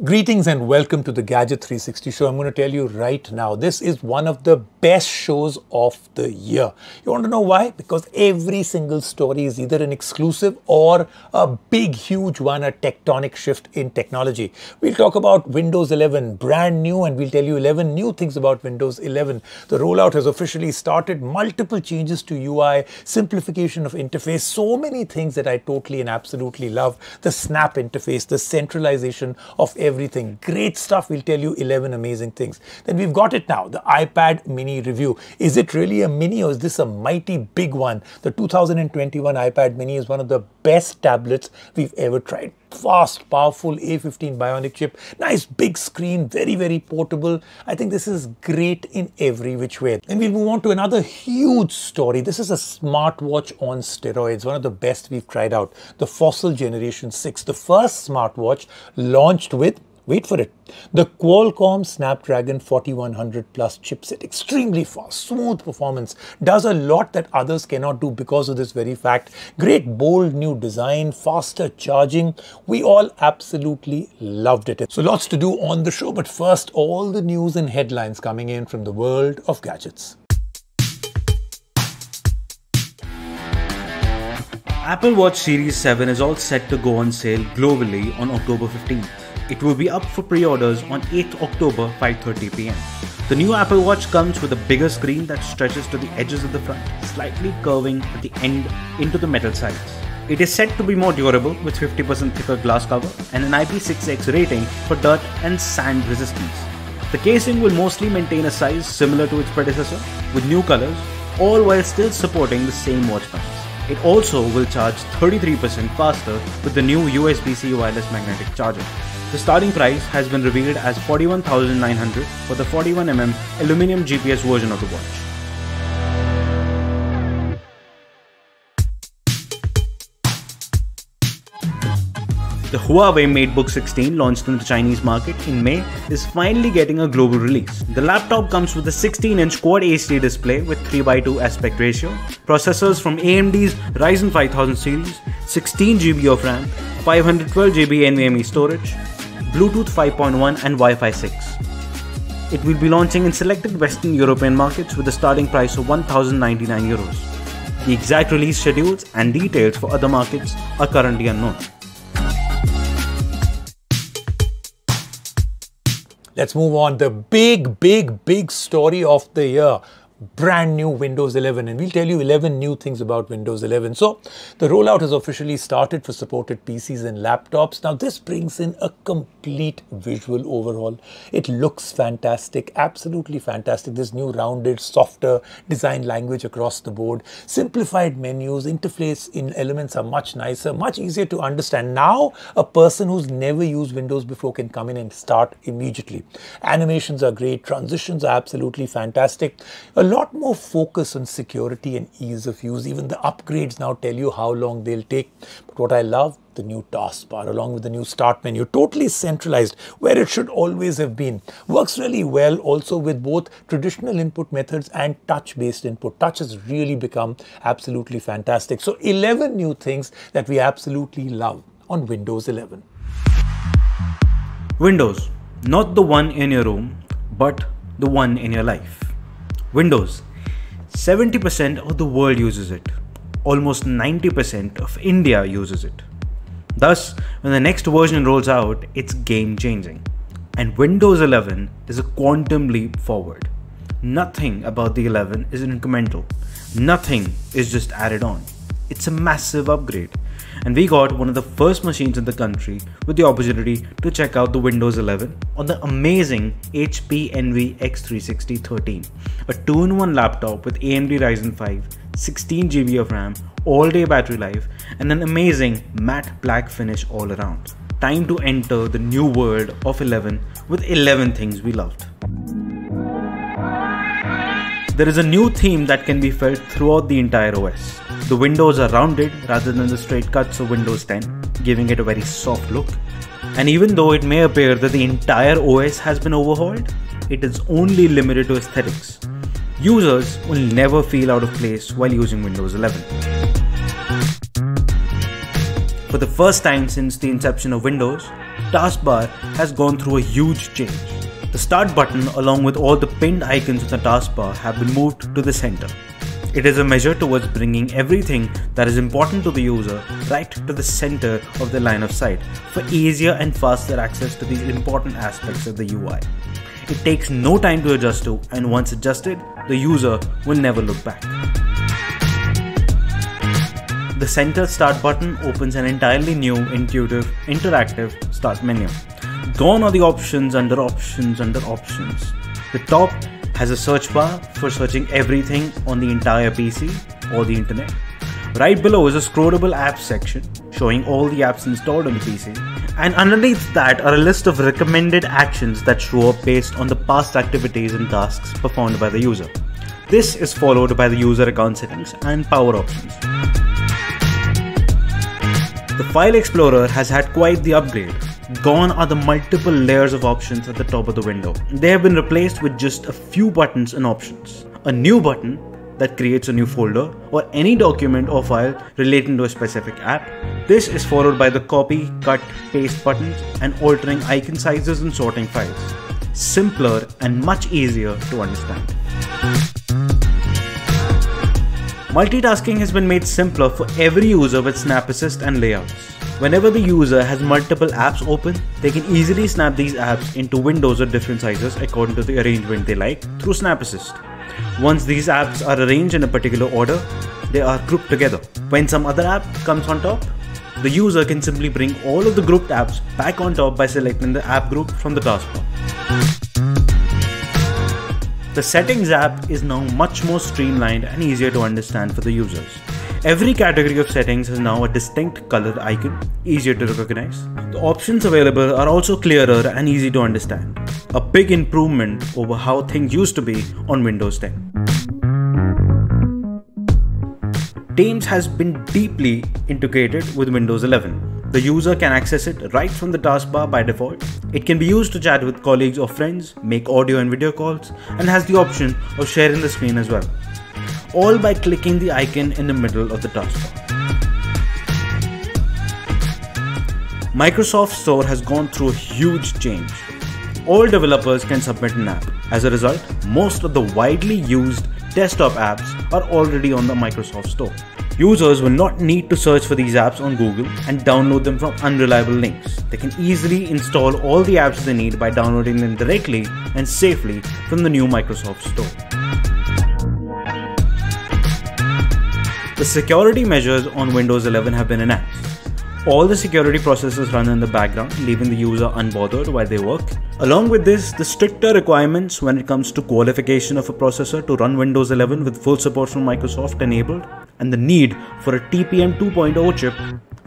Greetings and welcome to the Gadget 360 show. I'm going to tell you right now, this is one of the best shows of the year. You want to know why? Because every single story is either an exclusive or a big, huge one, a tectonic shift in technology. We'll talk about Windows 11, brand new, and we'll tell you 11 new things about Windows 11. The rollout has officially started, multiple changes to UI, simplification of interface, so many things that I totally and absolutely love. The Snap interface, the centralization of everything. Great stuff. We'll tell you 11 amazing things. Then we've got it now, the iPad mini review. Is it really a mini or is this a mighty big one? The 2021 iPad mini is one of the best tablets we've ever tried. Fast, powerful A15 Bionic chip, nice big screen, very, very portable. I think this is great in every which way. And we'll move on to another huge story. This is a smartwatch on steroids, one of the best we've tried out. The Fossil Generation 6, the first smartwatch launched with, wait for it, the Qualcomm Snapdragon 4100 Plus chipset. Extremely fast, smooth performance, does a lot that others cannot do because of this very fact. Great, bold new design, faster charging. We all absolutely loved it. So lots to do on the show, but first, all the news and headlines coming in from the world of gadgets. Apple Watch Series 7 is all set to go on sale globally on October 15th. It will be up for pre-orders on 8th October, 5:30 p.m. The new Apple Watch comes with a bigger screen that stretches to the edges of the front, slightly curving at the end into the metal sides. It is said to be more durable with 50% thicker glass cover and an IP66 rating for dirt and sand resistance. The casing will mostly maintain a size similar to its predecessor with new colors, all while still supporting the same watch bands. It also will charge 33% faster with the new USB-C wireless magnetic charger. The starting price has been revealed as $41,900 for the 41mm aluminum GPS version of the watch. The Huawei MateBook 16, launched in the Chinese market in May, is finally getting a global release. The laptop comes with a 16-inch Quad HD display with 3:2 aspect ratio, processors from AMD's Ryzen 5000 series, 16GB of RAM, 512GB NVMe storage, Bluetooth 5.1 and Wi-Fi 6. It will be launching in selected Western European markets with a starting price of €1,099. The exact release schedules and details for other markets are currently unknown. Let's move on. The big story of the year. Brand new Windows 11, and we'll tell you 11 new things about Windows 11. So the rollout has officially started for supported PCs and laptops. Now this brings in a complete visual overhaul. It looks fantastic, absolutely fantastic. This new rounded, softer design language across the board, simplified menus, interface in elements are much nicer, much easier to understand. Now a person who's never used Windows before can come in and start immediately. Animations are great, transitions are absolutely fantastic. A lot more focus on security and ease of use. Even the upgrades now tell you how long they'll take. But what I love, the new taskbar along with the new start menu, totally centralized where it should always have been. Works really well also with both traditional input methods and touch-based input. Touch has really become absolutely fantastic. So 11 new things that we absolutely love on Windows 11. Windows, not the one in your room, but the one in your life. Windows, 70% of the world uses it. Almost 90% of India uses it. Thus, when the next version rolls out, it's game changing. And Windows 11 is a quantum leap forward. Nothing about the 11 is incremental. Nothing is just added on. It's a massive upgrade. And we got one of the first machines in the country with the opportunity to check out the Windows 11 on the amazing HP Envy X360 13, a 2-in-1 laptop with AMD Ryzen 5, 16GB of RAM, all-day battery life, and an amazing matte black finish all around. Time to enter the new world of 11 with 11 things we loved. There is a new theme that can be felt throughout the entire OS. The windows are rounded rather than the straight cuts of Windows 10, giving it a very soft look. And even though it may appear that the entire OS has been overhauled, it is only limited to aesthetics. Users will never feel out of place while using Windows 11. For the first time since the inception of Windows, taskbar has gone through a huge change. The start button along with all the pinned icons on the taskbar have been moved to the center. It is a measure towards bringing everything that is important to the user right to the center of the line of sight for easier and faster access to these important aspects of the UI. It takes no time to adjust to, and once adjusted, the user will never look back. The center start button opens an entirely new, intuitive, interactive start menu. Gone are the options under options under options. The top has a search bar for searching everything on the entire PC or the internet. Right below is a scrollable apps section showing all the apps installed on the PC, and underneath that are a list of recommended actions that show up based on the past activities and tasks performed by the user. This is followed by the user account settings and power options. The File Explorer has had quite the upgrade. Gone are the multiple layers of options at the top of the window. They have been replaced with just a few buttons and options. A new button that creates a new folder or any document or file relating to a specific app. This is followed by the copy, cut, paste buttons and altering icon sizes and sorting files. Simpler and much easier to understand. Multitasking has been made simpler for every user with Snap Assist and layouts. Whenever the user has multiple apps open, they can easily snap these apps into windows of different sizes according to the arrangement they like through Snap Assist. Once these apps are arranged in a particular order, they are grouped together. When some other app comes on top, the user can simply bring all of the grouped apps back on top by selecting the app group from the taskbar. The Settings app is now much more streamlined and easier to understand for the users. Every category of settings has now a distinct colored icon, easier to recognize. The options available are also clearer and easy to understand. A big improvement over how things used to be on Windows 10. Teams has been deeply integrated with Windows 11. The user can access it right from the taskbar by default. It can be used to chat with colleagues or friends, make audio and video calls, and has the option of sharing the screen as well. All by clicking the icon in the middle of the taskbar. Microsoft Store has gone through a huge change. All developers can submit an app. As a result, most of the widely used desktop apps are already on the Microsoft Store. Users will not need to search for these apps on Google and download them from unreliable links. They can easily install all the apps they need by downloading them directly and safely from the new Microsoft Store. The security measures on Windows 11 have been enhanced. All the security processes run in the background, leaving the user unbothered while they work. Along with this, the stricter requirements when it comes to qualification of a processor to run Windows 11 with full support from Microsoft enabled, and the need for a TPM 2.0 chip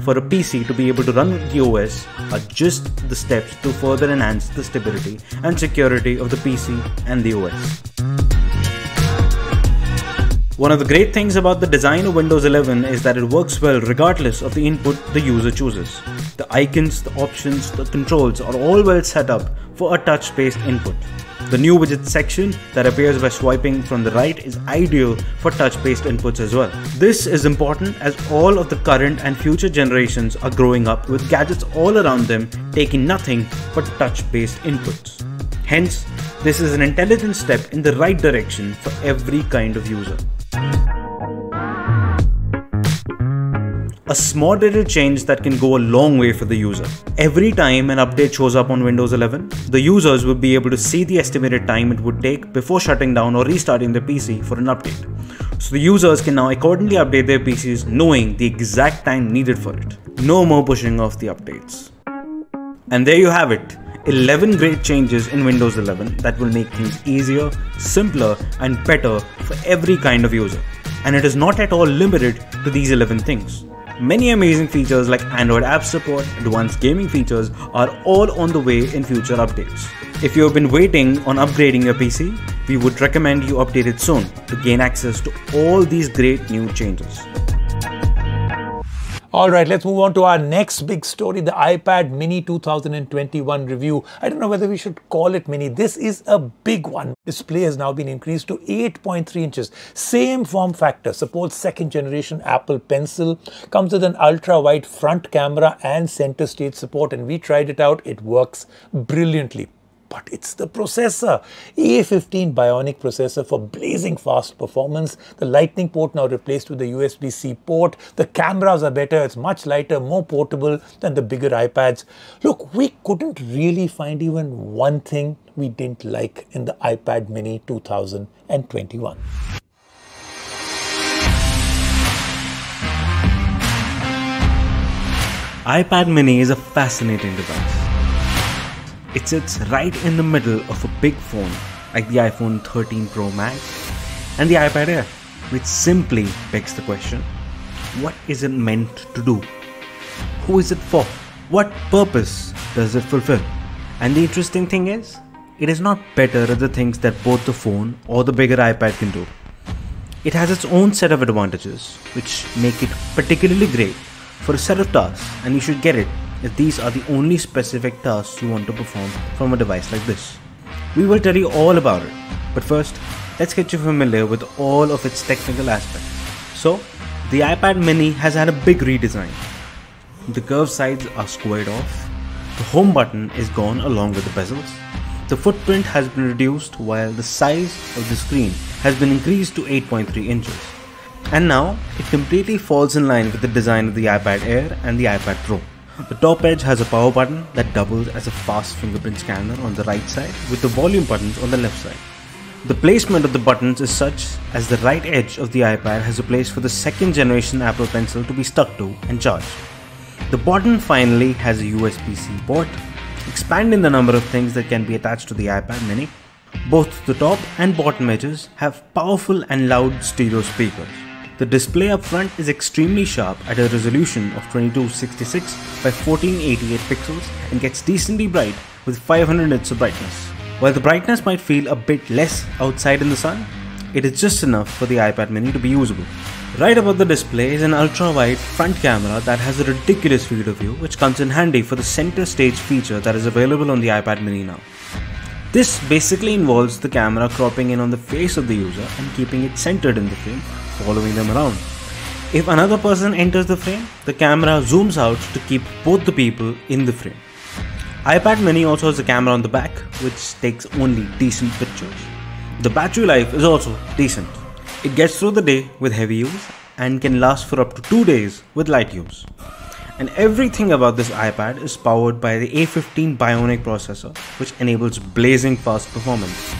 for a PC to be able to run the OS are just the steps to further enhance the stability and security of the PC and the OS. One of the great things about the design of Windows 11 is that it works well regardless of the input the user chooses. The icons, the options, the controls are all well set up for a touch-based input. The new widgets section that appears by swiping from the right is ideal for touch-based inputs as well. This is important as all of the current and future generations are growing up with gadgets all around them taking nothing but touch-based inputs. Hence, this is an intelligent step in the right direction for every kind of user. A small little change that can go a long way for the user. Every time an update shows up on Windows 11, the users will be able to see the estimated time it would take before shutting down or restarting their PC for an update. So the users can now accordingly update their PCs knowing the exact time needed for it. No more pushing off the updates. And there you have it. 11 great changes in Windows 11 that will make things easier, simpler and better for every kind of user. And it is not at all limited to these 11 things. Many amazing features like Android app support, advanced gaming features are all on the way in future updates. If you have been waiting on upgrading your PC, we would recommend you update it soon to gain access to all these great new changes. All right, let's move on to our next big story, the iPad Mini 2021 review. I don't know whether we should call it mini. This is a big one. Display has now been increased to 8.3 inches. Same form factor, supports second generation Apple Pencil, comes with an ultra-wide front camera and center stage support, and we tried it out. It works brilliantly. But it's the processor. A15 Bionic processor for blazing fast performance. The Lightning port now replaced with the USB-C port. The cameras are better. It's much lighter, more portable than the bigger iPads. Look, we couldn't really find even one thing we didn't like in the iPad Mini 2021. iPad Mini is a fascinating device. It sits right in the middle of a big phone like the iPhone 13 Pro Max and the iPad Air, which simply begs the question, what is it meant to do? Who is it for? What purpose does it fulfill? And the interesting thing is, it is not better at the things that both the phone or the bigger iPad can do. It has its own set of advantages, which make it particularly great for a set of tasks, and you should get it if these are the only specific tasks you want to perform from a device like this. We will tell you all about it, but first, let's get you familiar with all of its technical aspects. So, the iPad Mini has had a big redesign. The curved sides are squared off, the home button is gone along with the bezels, the footprint has been reduced while the size of the screen has been increased to 8.3 inches. And now, it completely falls in line with the design of the iPad Air and the iPad Pro. The top edge has a power button that doubles as a fast fingerprint scanner on the right side with the volume buttons on the left side. The placement of the buttons is such as the right edge of the iPad has a place for the second generation Apple Pencil to be stuck to and charged. The bottom finally has a USB-C port, expanding the number of things that can be attached to the iPad Mini. Both the top and bottom edges have powerful and loud stereo speakers. The display up front is extremely sharp at a resolution of 2266 by 1488 pixels and gets decently bright with 500 nits of brightness. While the brightness might feel a bit less outside in the sun, it is just enough for the iPad Mini to be usable. Right above the display is an ultra-wide front camera that has a ridiculous field of view, which comes in handy for the center stage feature that is available on the iPad Mini now. This basically involves the camera cropping in on the face of the user and keeping it centered in the frame, following them around. If another person enters the frame, the camera zooms out to keep both the people in the frame. iPad Mini also has a camera on the back, which takes only decent pictures. The battery life is also decent. It gets through the day with heavy use and can last for up to 2 days with light use. And everything about this iPad is powered by the A15 Bionic processor, which enables blazing fast performance.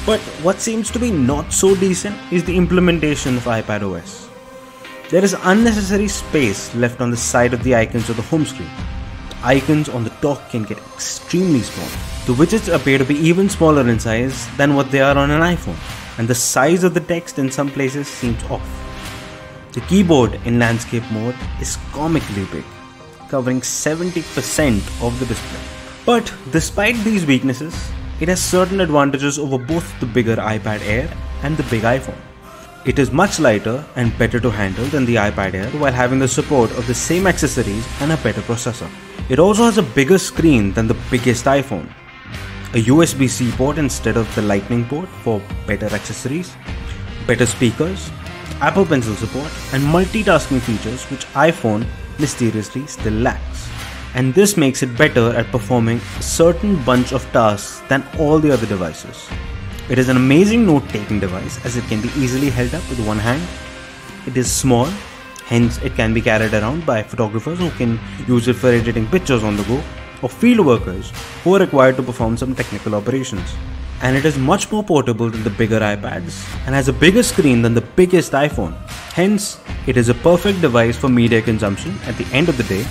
But what seems to be not so decent is the implementation of iPad OS. There is unnecessary space left on the side of the icons of the home screen. Icons on the dock can get extremely small. The widgets appear to be even smaller in size than what they are on an iPhone, and the size of the text in some places seems off. The keyboard in landscape mode is comically big, covering 70% of the display. But despite these weaknesses, it has certain advantages over both the bigger iPad Air and the big iPhone. It is much lighter and better to handle than the iPad Air while having the support of the same accessories and a better processor. It also has a bigger screen than the biggest iPhone, a USB-C port instead of the Lightning port for better accessories, better speakers, Apple Pencil support, and multitasking features which iPhone mysteriously still lacks. And this makes it better at performing a certain bunch of tasks than all the other devices. It is an amazing note-taking device as it can be easily held up with one hand. It is small, hence it can be carried around by photographers who can use it for editing pictures on the go, or field workers who are required to perform some technical operations. And it is much more portable than the bigger iPads and has a bigger screen than the biggest iPhone. Hence, it is a perfect device for media consumption at the end of the day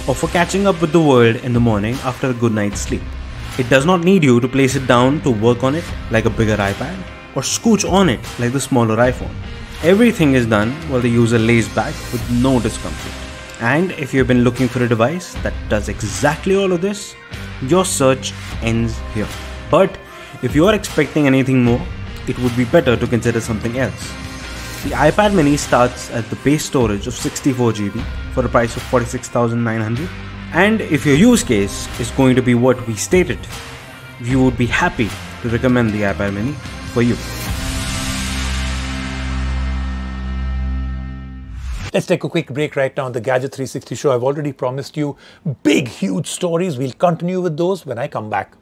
or for catching up with the world in the morning after a good night's sleep. It does not need you to place it down to work on it like a bigger iPad or scooch on it like the smaller iPhone. Everything is done while the user lays back with no discomfort. And if you've been looking for a device that does exactly all of this, your search ends here. But if you are expecting anything more, it would be better to consider something else. The iPad mini starts at the base storage of 64GB for a price of 46,900, and if your use case is going to be what we stated, we would be happy to recommend the iPad mini for you. Let's take a quick break right now on the Gadget 360 show. I've already promised you big, huge stories. We'll continue with those when I come back.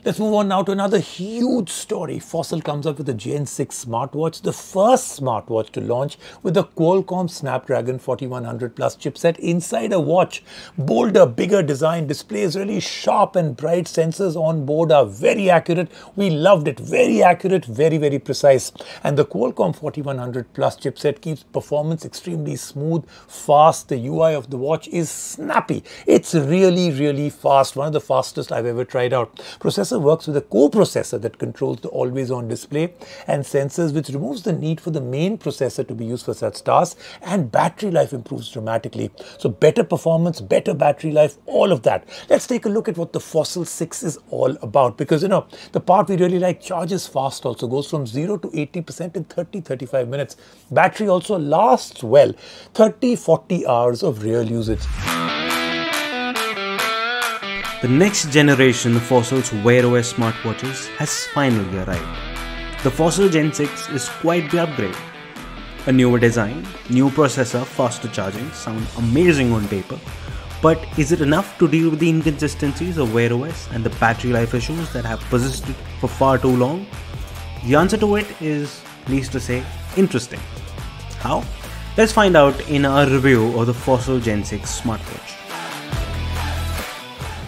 Let's move on now to another huge story. Fossil comes up with a Gen 6 smartwatch, the first smartwatch to launch with a Qualcomm Snapdragon 4100 Plus chipset inside a watch. Bolder, bigger design, displays really sharp and bright, sensors on board are very accurate. We loved it. Very accurate, very, very precise. And the Qualcomm 4100 Plus chipset keeps performance extremely smooth, fast. The UI of the watch is snappy. It's really, really fast. One of the fastest I've ever tried out. Processor works with a co-processor that controls the always-on display and sensors, which removes the need for the main processor to be used for such tasks, and battery life improves dramatically. So better performance, better battery life, all of that. Let's take a look at what the Fossil 6 is all about, because the part we really like, charges fast also, goes from 0 to 80% in 30-35 minutes. Battery also lasts well, 30-40 hours of real usage. The next generation of Fossil's Wear OS smartwatches has finally arrived. The Fossil Gen 6 is quite the upgrade. A newer design, new processor, faster charging sound amazing on paper, but is it enough to deal with the inconsistencies of Wear OS and the battery life issues that have persisted for far too long? The answer to it is, needless to say, interesting. How? Let's find out in our review of the Fossil Gen 6 smartwatch.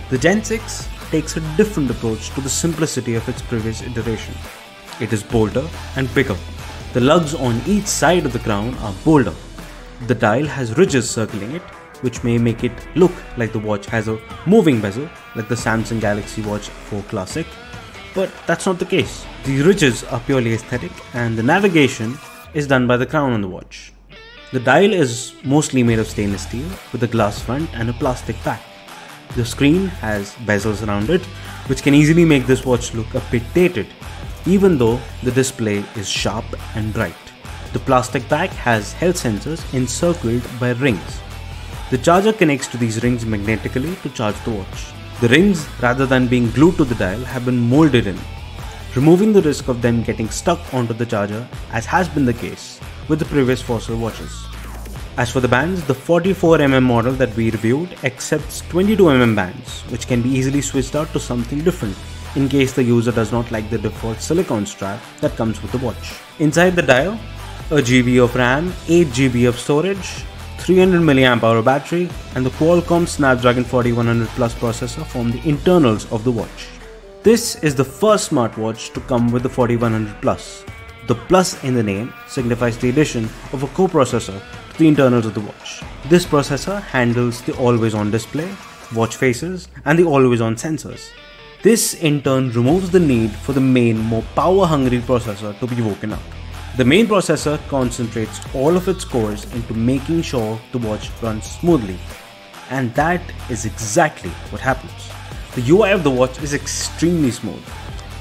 The Gen 6 takes a different approach to the simplicity of its previous iteration. It is bolder and bigger. The lugs on each side of the crown are bolder. The dial has ridges circling it, which may make it look like the watch has a moving bezel like the Samsung Galaxy Watch 4 Classic, but that's not the case. The ridges are purely aesthetic and the navigation is done by the crown on the watch. The dial is mostly made of stainless steel with a glass front and a plastic back. The screen has bezels around it, which can easily make this watch look a bit dated, even though the display is sharp and bright. The plastic back has health sensors encircled by rings. The charger connects to these rings magnetically to charge the watch. The rings, rather than being glued to the dial, have been molded in, removing the risk of them getting stuck onto the charger, as has been the case with the previous Fossil watches. As for the bands, the 44mm model that we reviewed accepts 22mm bands, which can be easily switched out to something different in case the user does not like the default silicone strap that comes with the watch. Inside the dial, a GB of RAM, 8GB of storage, 300mAh battery, and the Qualcomm Snapdragon 4100 Plus processor form the internals of the watch. This is the first smartwatch to come with the 4100 Plus. The plus in the name signifies the addition of a coprocessor to the internals of the watch. This processor handles the always-on display, watch faces, and the always-on sensors. This in turn removes the need for the main, more power-hungry processor to be woken up. The main processor concentrates all of its cores into making sure the watch runs smoothly. And that is exactly what happens. The UI of the watch is extremely smooth.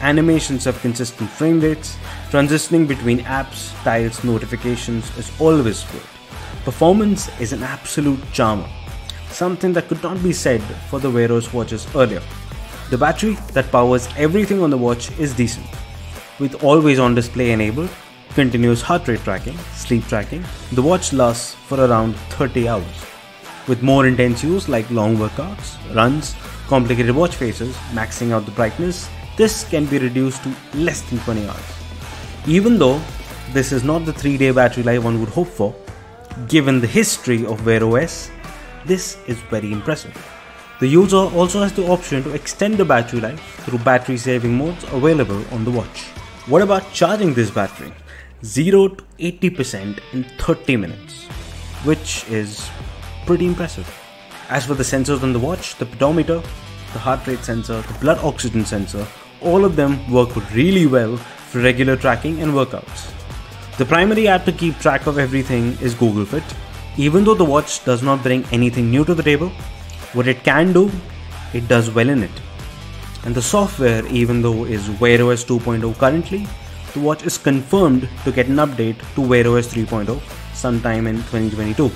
Animations have consistent frame rates, transitioning between apps, tiles, notifications is always good. Performance is an absolute charmer, something that could not be said for the Wear OS watches earlier. The battery that powers everything on the watch is decent. With always-on display enabled, continuous heart rate tracking, sleep tracking, the watch lasts for around 30 hours. With more intense use like long workouts, runs, complicated watch faces, maxing out the brightness, this can be reduced to less than 20 hours. Even though this is not the 3-day battery life one would hope for, given the history of Wear OS, this is very impressive. The user also has the option to extend the battery life through battery saving modes available on the watch. What about charging this battery? 0 to 80% in 30 minutes, which is pretty impressive. As for the sensors on the watch, the pedometer, the heart rate sensor, the blood oxygen sensor, all of them work really well for regular tracking and workouts. The primary app to keep track of everything is Google Fit. Even though the watch does not bring anything new to the table, what it can do, it does well in it. And the software, even though is Wear OS 2.0 currently, the watch is confirmed to get an update to Wear OS 3.0 sometime in 2022.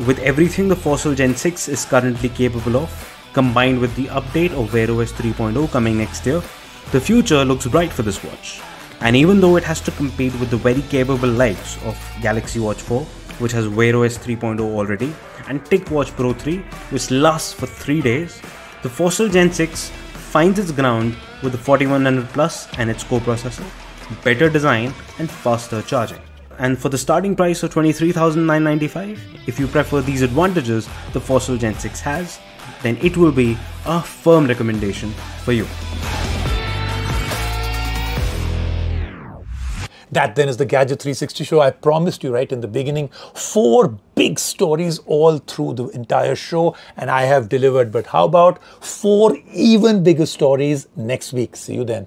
With everything the Fossil Gen 6 is currently capable of, combined with the update of Wear OS 3.0 coming next year, the future looks bright for this watch. And even though it has to compete with the very capable likes of Galaxy Watch 4, which has Wear OS 3.0 already, and TicWatch Pro 3, which lasts for 3 days, the Fossil Gen 6 finds its ground with the 4100 Plus and its co-processor, better design and faster charging. And for the starting price of $23,995, if you prefer these advantages the Fossil Gen 6 has, then it will be a firm recommendation for you. That then is the Gadget 360 show. I promised you right in the beginning, 4 big stories all through the entire show, and I have delivered. But how about 4 even bigger stories next week? See you then.